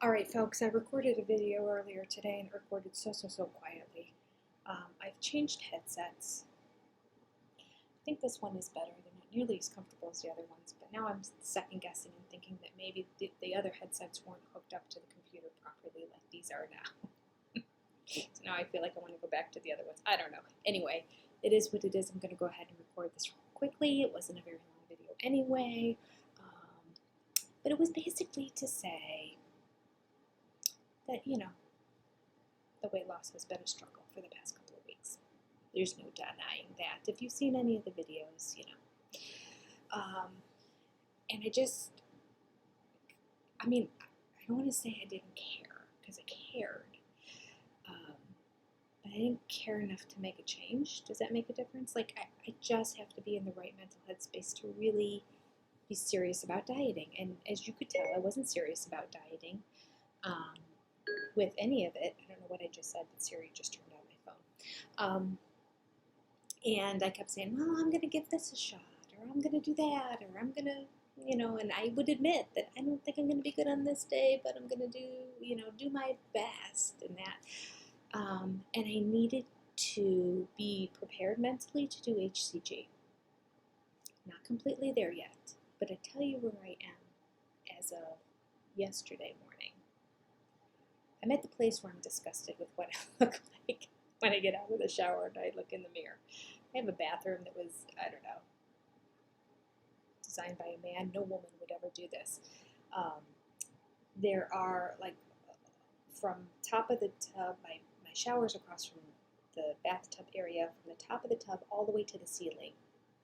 Alright folks, I recorded a video earlier today and it recorded so quietly. I've changed headsets. I think this one is better. They're not nearly as comfortable as the other ones, but now I'm second guessing and thinking that maybe the other headsets weren't hooked up to the computer properly like these are now. So now I feel like I want to go back to the other ones. I don't know. Anyway, it is what it is. I'm going to go ahead and record this real quickly. It wasn't a very long video anyway, but it was basically to say that, the weight loss has been a struggle for the past couple of weeks. There's no denying that. If you've seen any of the videos, and I don't want to say I didn't care, because I cared, but I didn't care enough to make a change. Does that make a difference? Like, I just have to be in the right mental headspace to really be serious about dieting. And as you could tell, I wasn't serious about dieting. With any of it. I don't know what I just said, but Siri just turned on my phone. And I kept saying, well, I'm going to give this a shot, or I'm going to do that, or I'm going to, and I would admit that I don't think I'm going to be good on this day, but I'm going to do my best and that. And I needed to be prepared mentally to do HCG. Not completely there yet, but I tell you where I am as of yesterday morning. I'm at the place where I'm disgusted with what I look like when I get out of the shower and I look in the mirror. I have a bathroom that was, I don't know, designed by a man. No woman would ever do this. There are, like, from top of the tub, my shower's across from the bathtub area, from the top of the tub all the way to the ceiling.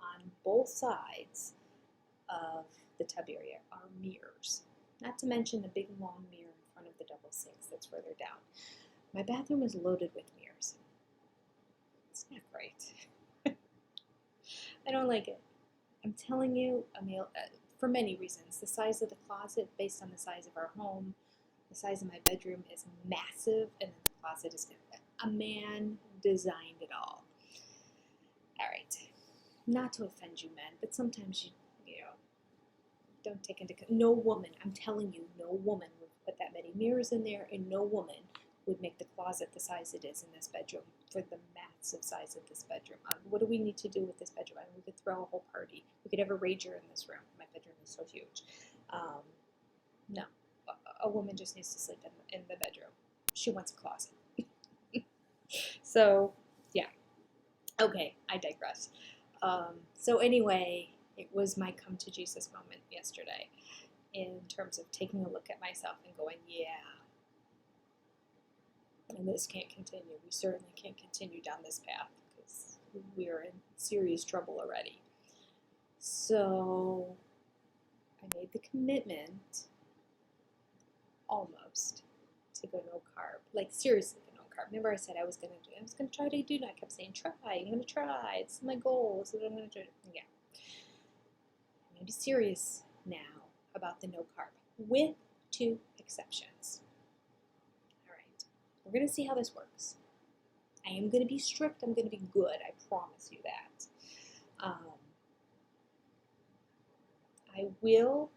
On both sides of the tub area are mirrors. Not to mention the big long mirror in front of the double sinks that's further down. My bathroom is loaded with mirrors. It's not great. I don't like it. I'm telling you, for many reasons. The size of the closet, based on the size of our home, the size of my bedroom is massive, and the closet is a man designed it all. All right. Not to offend you men, but sometimes you don't take into account. No woman, I'm telling you, no woman would put that many mirrors in there, and no woman would make the closet the size it is in this bedroom for the massive size of this bedroom. What do we need to do with this bedroom? We could throw a whole party. We could have a rager in this room. My bedroom is so huge. No, a woman just needs to sleep in the bedroom. She wants a closet. So, yeah. Okay, I digress. So anyway, it was my come to Jesus moment yesterday in terms of taking a look at myself and going, yeah, and this can't continue. We certainly can't continue down this path because we're in serious trouble already. So I made the commitment, almost, to go no carb. Like, seriously, go no carb. Remember I said I was going to try to do that. I kept saying, try, I'm going to try. It's my goal. This is what I'm going to do. Yeah. I'm going to be serious now about the no carb, with 2 exceptions. All right. We're going to see how this works. I am going to be strict. I'm going to be good. I promise you that. I will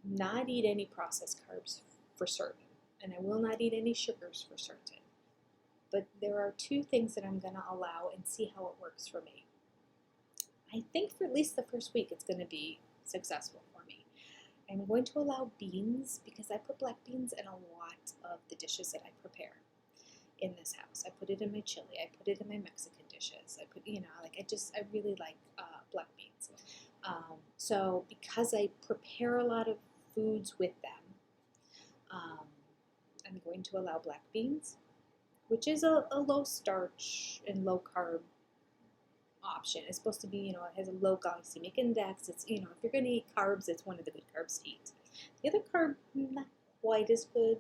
not eat any processed carbs for certain, and I will not eat any sugars for certain. But there are 2 things that I'm going to allow and see how it works for me. I think for at least the first week it's going to be successful for me. I'm going to allow beans because I put black beans in a lot of the dishes that I prepare in this house. I put it in my chili. I put it in my Mexican dishes. I put, I really like black beans. So because I prepare a lot of foods with them, I'm going to allow black beans, which is a low starch and low carb option. It's supposed to be, it has a low glycemic index. It's, if you're going to eat carbs, it's one of the good carbs to eat. The other carb, not quite as good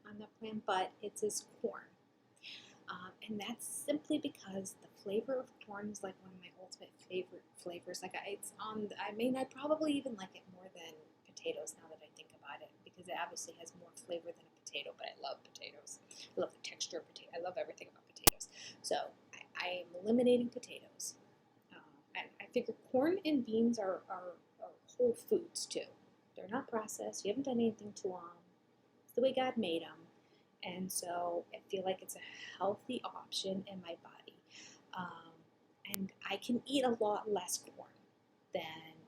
on that plan, but it's corn. And that's simply because the flavor of corn is like one of my ultimate favorite flavors. Like, I'd probably even like it more than potatoes now that I think about it, because it obviously has more flavor than a potato, but I love potatoes. I love the texture of potato. I love everything about potatoes. So I am eliminating potatoes. I figure corn and beans are whole foods too. They're not processed. You haven't done anything to them. the way God made them. And so I feel like it's a healthy option in my body. And I can eat a lot less corn than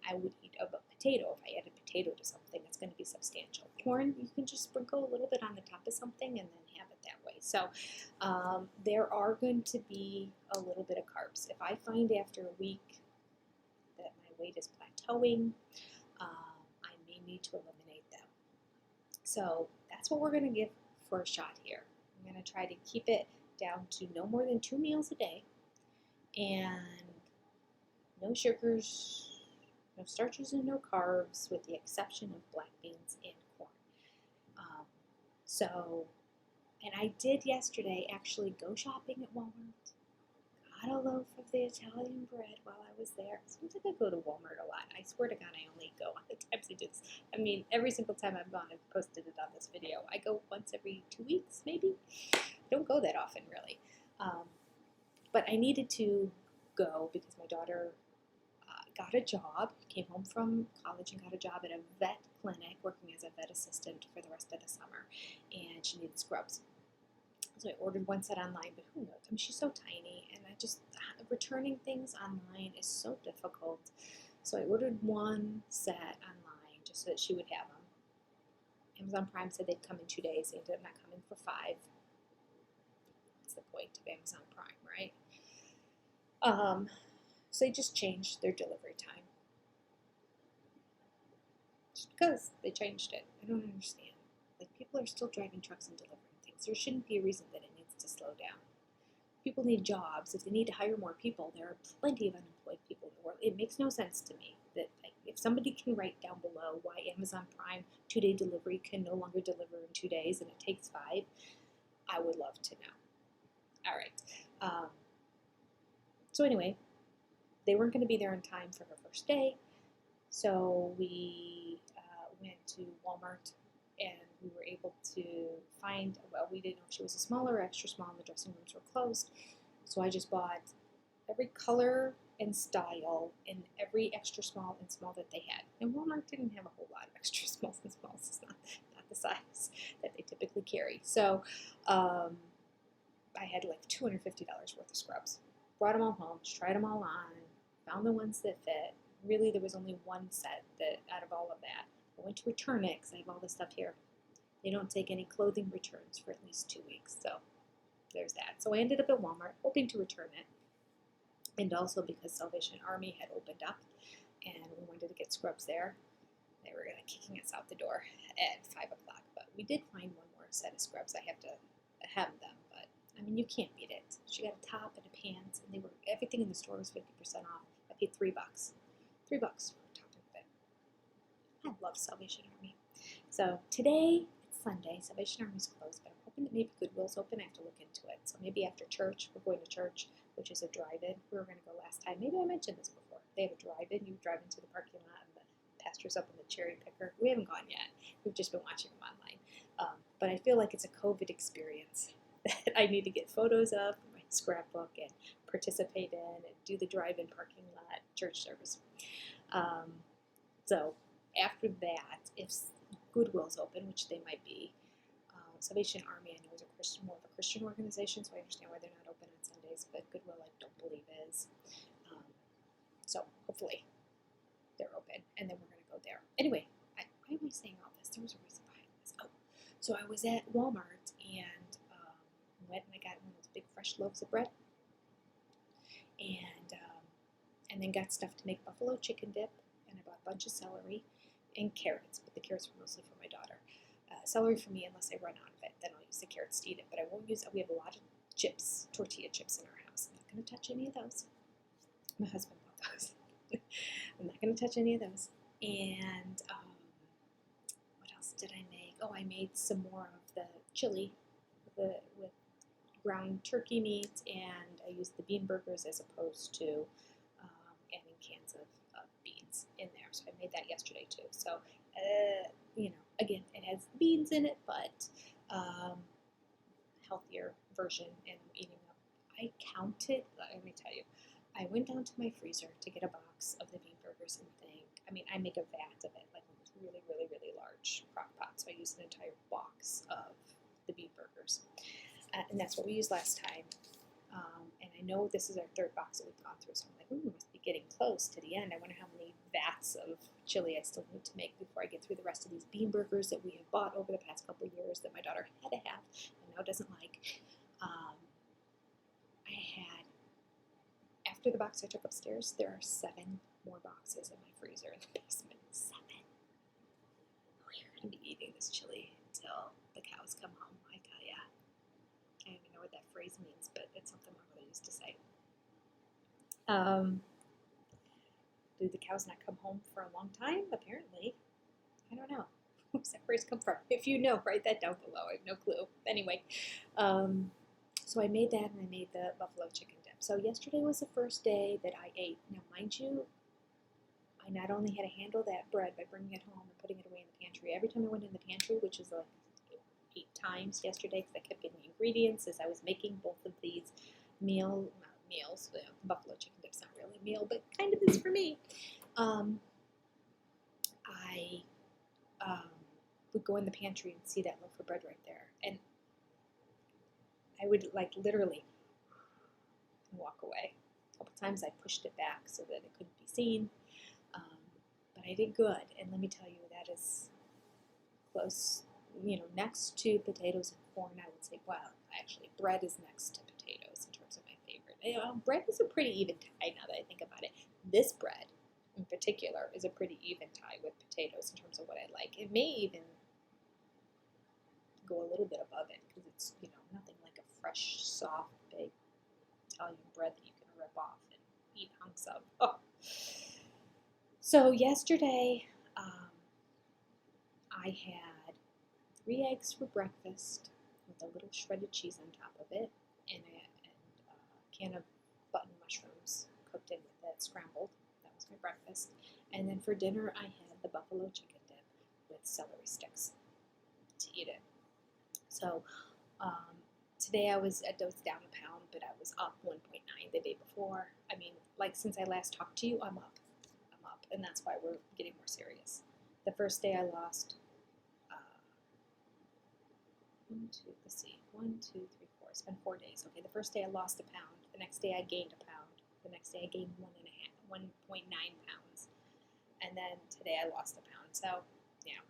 I would eat of a potato. If I add a potato to something, it's going to be substantial. Corn, you can just sprinkle a little bit on the top of something and then have it that way. So there are going to be a little bit of carbs. If I find after a week that my weight is plateauing, I may need to eliminate them. So that's what we're going to give for a shot here. I'm going to try to keep it down to no more than 2 meals a day and no sugars, no starches, and no carbs, with the exception of black beans and corn. And I did yesterday actually go shopping at Walmart. Got a loaf of the Italian bread while I was there. It seems like I go to Walmart a lot. I swear to God, I only go on the times I do this. I mean, every single time I've gone, I've posted it on this video. I go once every 2 weeks, maybe. I don't go that often, really. But I needed to go because my daughter got a job, came home from college and got a job at a vet clinic working as a vet assistant for the rest of the summer, and she needed scrubs. So I ordered one set online, but who knows? I mean, she's so tiny, and returning things online is so difficult. So I ordered one set online just so that she would have them. Amazon Prime said they'd come in 2 days. They ended up not coming for 5. That's the point of Amazon Prime, right? So they just changed their delivery time. Just because they changed it. I don't understand. Like, people are still driving trucks and delivering things. There shouldn't be a reason that it needs to slow down. People need jobs. If they need to hire more people, there are plenty of unemployed people in the world. It makes no sense to me that, like, if somebody can write down below why Amazon Prime 2-day delivery can no longer deliver in 2 days and it takes 5, I would love to know. All right. So anyway, they weren't going to be there in time for her first day, so we went to Walmart, and we were able to find, well, we didn't know if she was a small or extra small, and the dressing rooms were closed, so I just bought every color and style in every extra small and small that they had. And Walmart didn't have a whole lot of extra smalls and smalls. It's not the size that they typically carry. So I had like $250 worth of scrubs. Brought them all home, tried them all on, found the ones that fit. Really, there was only one set that out of all of that. I went to return it because I have all this stuff here. They don't take any clothing returns for at least 2 weeks, so there's that. So I ended up at Walmart hoping to return it, and also because Salvation Army had opened up and we wanted to get scrubs there. They were kicking us out the door at 5 o'clock, but we did find one more set of scrubs. I have to have them, but I mean, you can't beat it. She got a top and a pants, and everything in the store was 50% off. I paid $3. $3 for a top and fit. I love Salvation Army. So today, it's Sunday. Salvation Army's closed, but I'm hoping that maybe Goodwill's open. I have to look into it. So maybe after church, we're going to church, which is a drive-in. We were going to go last time. Maybe I mentioned this before. They have a drive-in. You drive into the parking lot, and the pastor's up in the cherry picker. We haven't gone yet. We've just been watching them online. But I feel like it's a COVID experience that I need to get photos of for my scrapbook and participate in and do the drive-in parking lot church service. So after that, if Goodwill's open, which they might be, Salvation Army I know is more of a Christian organization, so I understand why they're not open on Sundays, but Goodwill I don't believe is. So hopefully they're open, and then we're going to go there. Anyway, why am I saying all this? There was a reason behind this. Oh, so I was at Walmart and went and I got one of those big fresh loaves of bread, and then got stuff to make buffalo chicken dip, and I bought a bunch of celery and carrots, but the carrots were mostly for my daughter. Celery for me, unless I run out of it, then I'll use the carrots to eat it, but I won't use it. We have a lot of chips, tortilla chips in our house. I'm not going to touch any of those. My husband bought those. I'm not going to touch any of those. And what else did I make? Oh, I made some more of the chili with ground turkey meat, and I used the bean burgers as opposed to adding cans of beans in there. So I made that yesterday too. So, again, it has beans in it, but healthier version, and I'm eating them. I counted, let me tell you, I went down to my freezer to get a box of the bean burgers and I make a vat of it, like one of those really, really, really large crock pots. so I used an entire box of the beef burgers. And that's what we used last time. And I know this is our third box that we've gone through, so I'm like, we must be getting close to the end. I wonder how many vats of chili I still need to make before I get through the rest of these bean burgers that we have bought over the past couple of years that my daughter had to have and now doesn't like. After the box I took upstairs, there are 7 more boxes in my freezer in the basement. 7. We're going to be eating this chili until the cows come home, I tell ya. I don't even know what that phrase means, but it's something my mother used to say. Do the cows not come home for a long time? Apparently. I don't know. Where's that phrase come from? If you know, write that down below. I have no clue. Anyway, so I made that, and I made the buffalo chicken dip. So yesterday was the first day that I ate. Now, mind you, I not only had to handle that bread by bringing it home and putting it away in the pantry. Every time I went in the pantry, which was like 8 times yesterday because I kept getting the ingredients as I was making both of these meals. The buffalo chicken dip's not really a meal, but kind of is for me. I would go in the pantry and see that loaf of bread right there, and I would like literally walk away. A couple times I pushed it back so that it couldn't be seen, but I did good, and let me tell you, that is close, next to potatoes and corn. I would say, well, actually, bread is next to potatoes in terms of my favorite. Bread is a pretty even tie now that I think about it. This bread, in particular, is a pretty even tie with potatoes in terms of what I like. It may even go a little bit above it because it's, nothing like a fresh, soft, baked Italian bread that you can rip off and eat hunks of. Oh. So yesterday, I had 3 eggs for breakfast with a little shredded cheese on top of it, and a can of button mushrooms cooked in with it, scrambled. That was my breakfast. And then for dinner, I had the buffalo chicken dip with celery sticks to eat it. So today I was down a pound, but I was up 1.9 the day before. I mean, like since I last talked to you, I'm up, and that's why we're getting more serious. The first day I lost 1, 2, 3, 4. It's been 4 days. Okay, the first day I lost a pound. The next day I gained a pound. The next day I gained 1.9 pounds. And then today I lost a pound. So, yeah,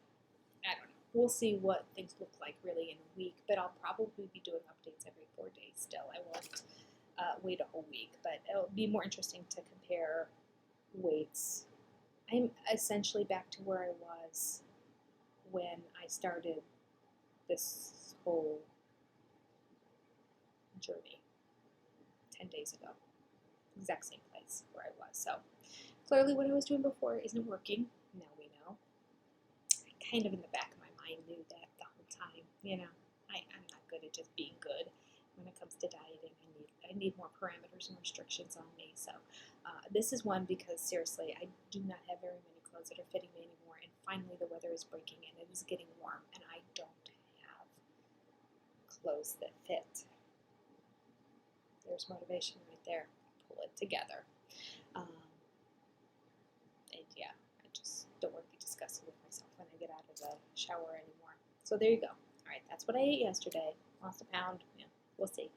I don't know. We'll see what things look like really in a week, but I'll probably be doing updates every 4 days still. I won't wait a whole week, but it'll be more interesting to compare weights. I'm essentially back to where I was when I started this whole journey 10 days ago. Exact same place where I was. So clearly what I was doing before isn't working. Now we know. I kind of in the back of my mind knew that the whole time. I'm not good at just being good when it comes to dieting. I need more parameters and restrictions on me. So this is one because seriously, I do not have very many clothes that are fitting me anymore. And finally the weather is breaking and it is getting warm and I don't have clothes that fit. There's motivation right there. Pull it together. And yeah, I just don't want to be disgusted with myself when I get out of the shower anymore. So there you go. All right, that's what I ate yesterday. Lost a pound. Yeah, we'll see.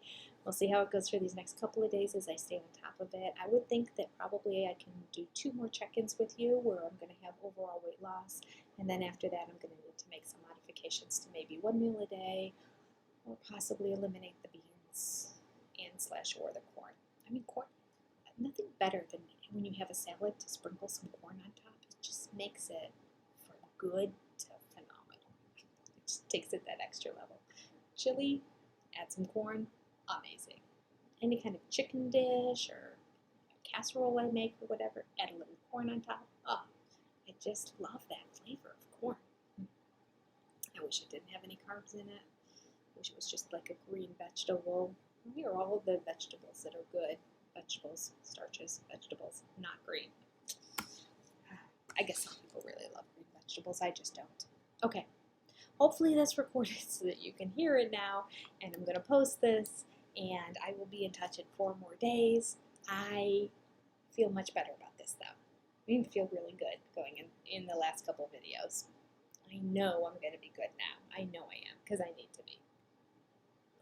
We'll see how it goes for these next couple of days as I stay on top of it. I would think that probably I can do 2 more check-ins with you where I'm going to have overall weight loss. And then after that, I'm going to need to make some modifications to maybe 1 meal a day or possibly eliminate the beans or the corn. I mean, corn, nothing better than when you have a salad to sprinkle some corn on top. It just makes it from good to phenomenal. It just takes it that extra level. Chili, add some corn, amazing. Any kind of chicken dish or casserole I make or whatever, add a little corn on top. Oh, I just love that flavor of corn. I wish it didn't have any carbs in it. I wish it was just like a green vegetable. Here are all of the vegetables that are good. Vegetables, starches, vegetables, not green. I guess some people really love green vegetables. I just don't. Okay. Hopefully that's recorded so that you can hear it now. And I'm going to post this. And I will be in touch in 4 more days. I feel much better about this, though. I feel really good going in the last couple of videos. I know I'm going to be good now. I know I am because I need to be.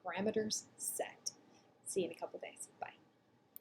Parameters set. See you in a couple days.